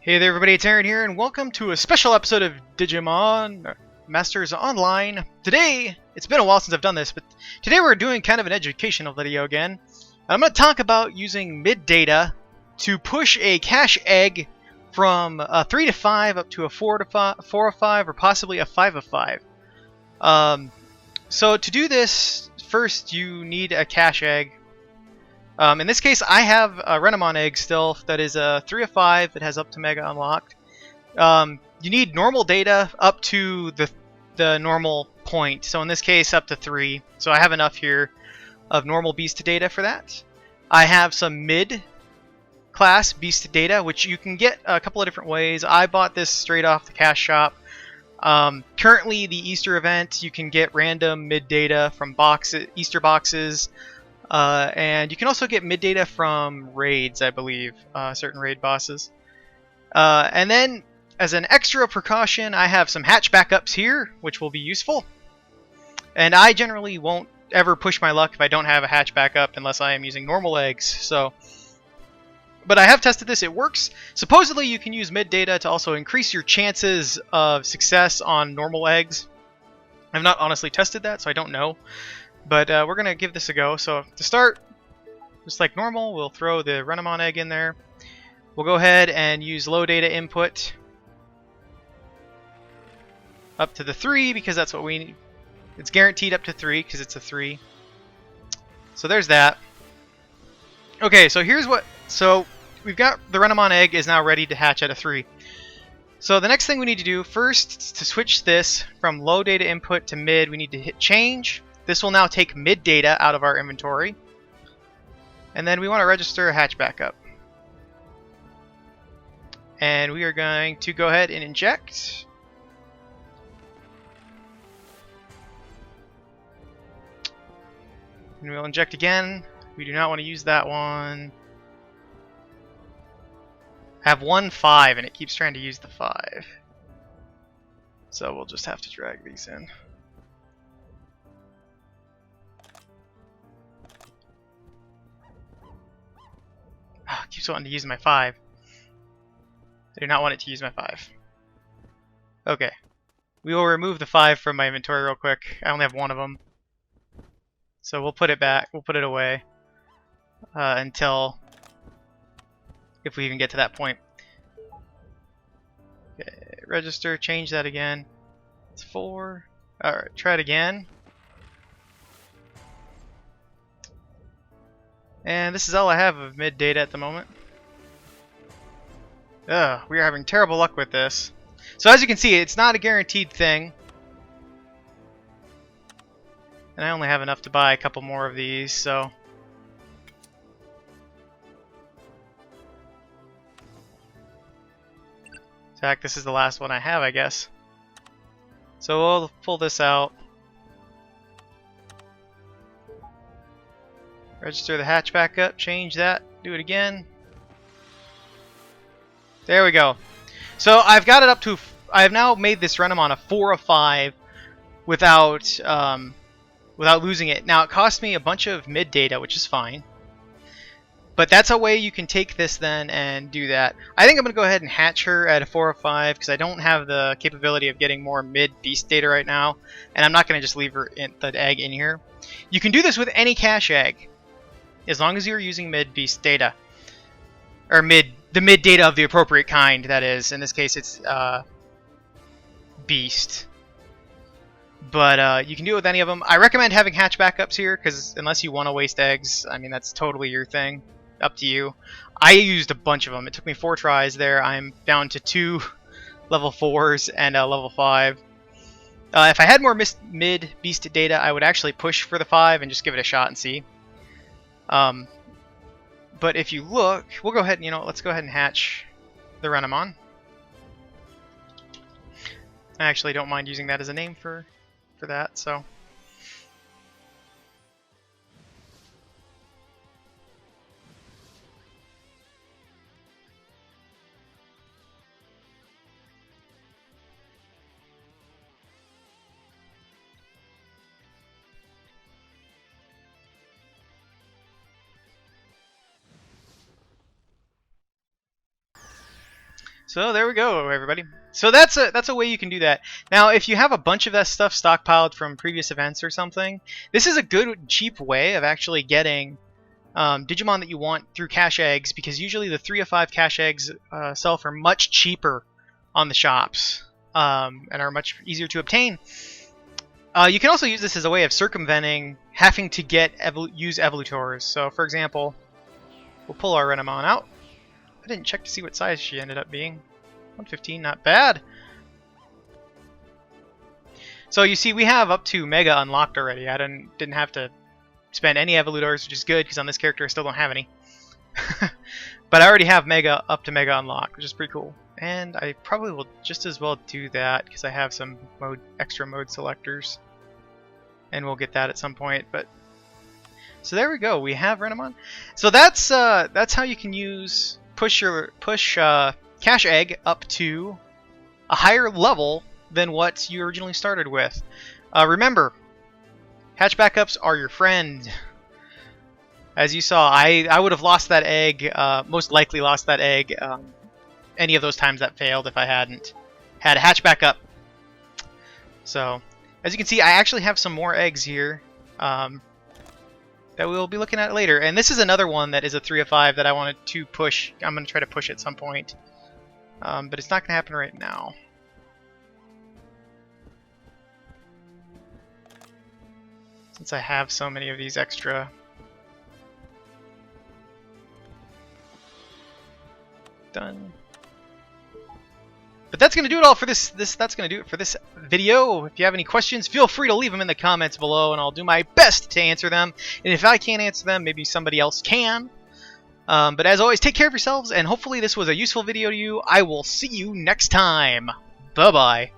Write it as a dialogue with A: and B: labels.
A: Hey there everybody, it's Aaron here, and welcome to a special episode of Digimon Masters Online. Today, it's been a while since I've done this, but today we're doing kind of an educational video again. I'm going to talk about using mid data to push a cache egg from a 3 to 5 up to a 4 to 5, or possibly a 5 of 5. So to do this, first you need a cache egg. In this case, I have a Renamon egg still that is a 3 of 5. It has up to Mega unlocked. You need normal data up to the normal point. So in this case, up to 3. So I have enough here of normal beast data for that. I have some mid-class beast data, which you can get a couple of different ways. I bought this straight off the cash shop. Currently, the Easter event, you can get random mid data from Easter boxes. And you can also get mid data from raids, I believe, certain raid bosses. And then, as an extra precaution, I have some hatch backups here, which will be useful. And I generally won't ever push my luck if I don't have a hatch backup unless I am using normal eggs. But I have tested this, it works. Supposedly you can use mid data to also increase your chances of success on normal eggs. I've not honestly tested that, so I don't know. But we're going to give this a go. So to start, just like normal, we'll throw the Renamon egg in there. We'll go ahead and use low data input up to the 3 because that's what we need. It's guaranteed up to 3 because it's a 3. So there's that. Okay, so here's what... So we've got the Renamon egg is now ready to hatch at a 3. So the next thing we need to do first to switch this from low data input to mid, we need to hit change. This will now take mid data out of our inventory. And then we want to register a hatch backup. And we are going to go ahead and inject. And we'll inject again. We do not want to use that one. I have 1 5 and it keeps trying to use the 5. So we'll just have to drag these in. It keeps wanting to use my 5. I do not want it to use my 5. Okay. We will remove the 5 from my inventory real quick. I only have 1 of them. So we'll put it back. We'll put it away. Until... if we even get to that point. Okay, register. Change that again. It's 4. Alright, try it again. And this is all I have of mid data at the moment. Ugh, we are having terrible luck with this. So as you can see, it's not a guaranteed thing. And I only have enough to buy a couple more of these, so... In fact, this is the last one I have, I guess. So we'll pull this out. Register the hatch back up, change that, do it again. There we go. So I've got it up to... I have now made this Renamon a 4 of 5 without losing it. Now it cost me a bunch of mid data, which is fine. But that's a way you can take this then and do that. I think I'm going to go ahead and hatch her at a 4 of 5 because I don't have the capability of getting more mid beast data right now. And I'm not going to just leave her the egg in here. You can do this with any cache egg, as long as you're using mid beast data. Or the mid data of the appropriate kind, that is. In this case, it's beast. But you can do it with any of them. I recommend having hatch backups here, because unless you want to waste eggs, I mean, that's totally your thing. Up to you. I used a bunch of them. It took me 4 tries there. I'm down to 2 level 4s and a level 5. If I had more mid beast data, I would actually push for the 5 and just give it a shot and see. But if you look, we'll go ahead and, let's go ahead and hatch the Renamon. I actually don't mind using that as a name for that, so... So there we go, everybody. So that's a way you can do that. Now, if you have a bunch of that stuff stockpiled from previous events or something, this is a good, cheap way of actually getting Digimon that you want through cache eggs, because usually the 3 of 5 cache eggs sell for much cheaper on the shops and are much easier to obtain. You can also use this as a way of circumventing having to use evolutors. So, for example, we'll pull our Renamon out. I didn't check to see what size she ended up being. 115, not bad. So you see, we have up to Mega unlocked already. I didn't have to spend any evolutors, which is good, because on this character I still don't have any. But I already have Mega up to Mega unlocked, which is pretty cool. And I probably will just as well do that, because I have some extra mode selectors. And we'll get that at some point. But so there we go. We have Renamon. So that's how you can push cache egg up to a higher level than what you originally started with. Remember, hatch backups are your friend. As you saw, I would have lost that egg, most likely lost that egg any of those times that failed if I hadn't had a hatch backup. So, as you can see, I actually have some more eggs here that we'll be looking at later. And this is another one that is a 3 of 5 that I wanted to push. I'm going to try to push at some point. But it's not going to happen right now. Since I have so many of these extra. Done. But that's going to do it all for this. That's going to do it for this video. If you have any questions, feel free to leave them in the comments below, and I'll do my best to answer them. And if I can't answer them, maybe somebody else can. But as always, take care of yourselves, and hopefully this was a useful video to you. I will see you next time. Bye-bye.